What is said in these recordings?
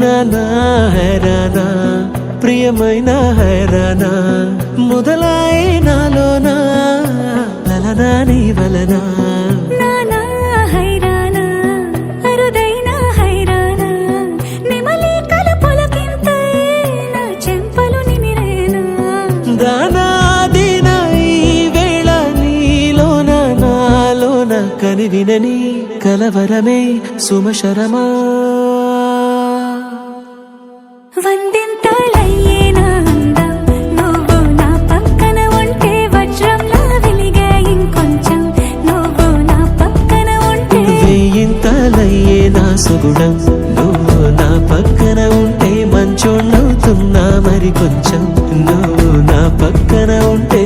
నానా హైరానా ప్రియమైన హైరానా మొదలాయి నాలోనా లలనా నీ వలనా నానా హైరానా అరుదైన హైరానా నిమలి కలపులకింతై నా చెంపలు నిమిరేనా దానాదిన ఈ వేళ నీలోన నాలోన కనివినని కలవరమే సుమశరమా వందింతలయ్యేనా అందం నువ్వు నా పక్కన ఉంటే వజ్రంలా వెలిగే ఇంకొంచెం నువ్వు నా పక్కన ఉంటే వేయింతలయ్యే నా సుగుణం నువ్వు నా పక్కన ఉంటే మంచోళ్ళవుతున్నా మరి కొంచెం నువ్వు నా పక్కన ఉంటే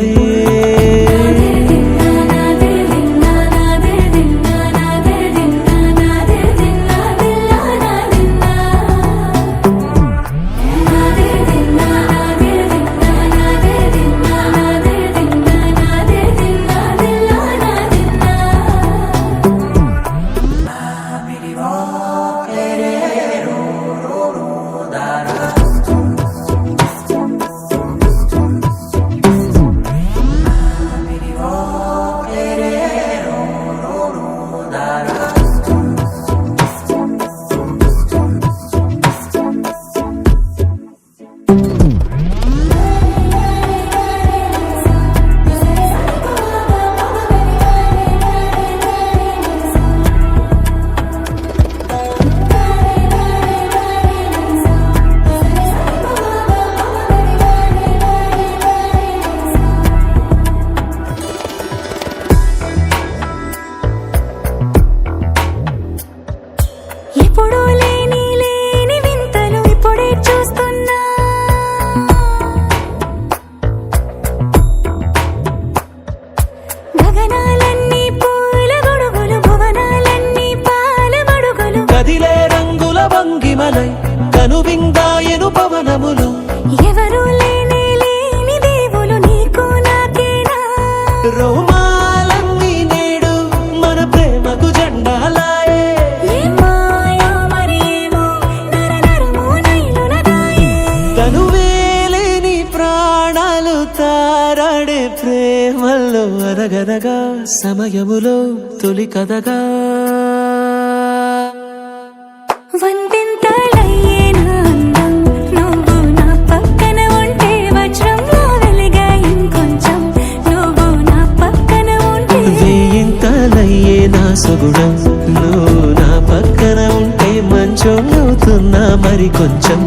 ఎప్పుడూ లేని వింతలు ఇప్పుడే చూస్తున్నా గగనాలన్నీ పూల గొడుగులు భువనాలన్నీ పాల మడుగులు కదిలే రంగుల వంగిమలై కనువిందాయను పవనములు ఎవరూ లేని దేవులు నీకు నాకేనా రోమాలన్నీ నేడు మన ప్రేమకు జెండాలాయే తనువేలేని ప్రాణాలు తారాడే ప్రేమల్లో అనగనగా సమయములో తొలి కథగా వందింతలయ్యేనా అందం నువ్వు నా పక్కన ఉంటే వజ్రంలా వెలిగే ఇంకొంచెం నువ్వు నా పక్కన ఉంటే వేయింతలయ్యే నా సుగుణం నువ్వు నా పక్కన ఉంటే మంచోళ్ళవుతున్నా మరి కొంచెం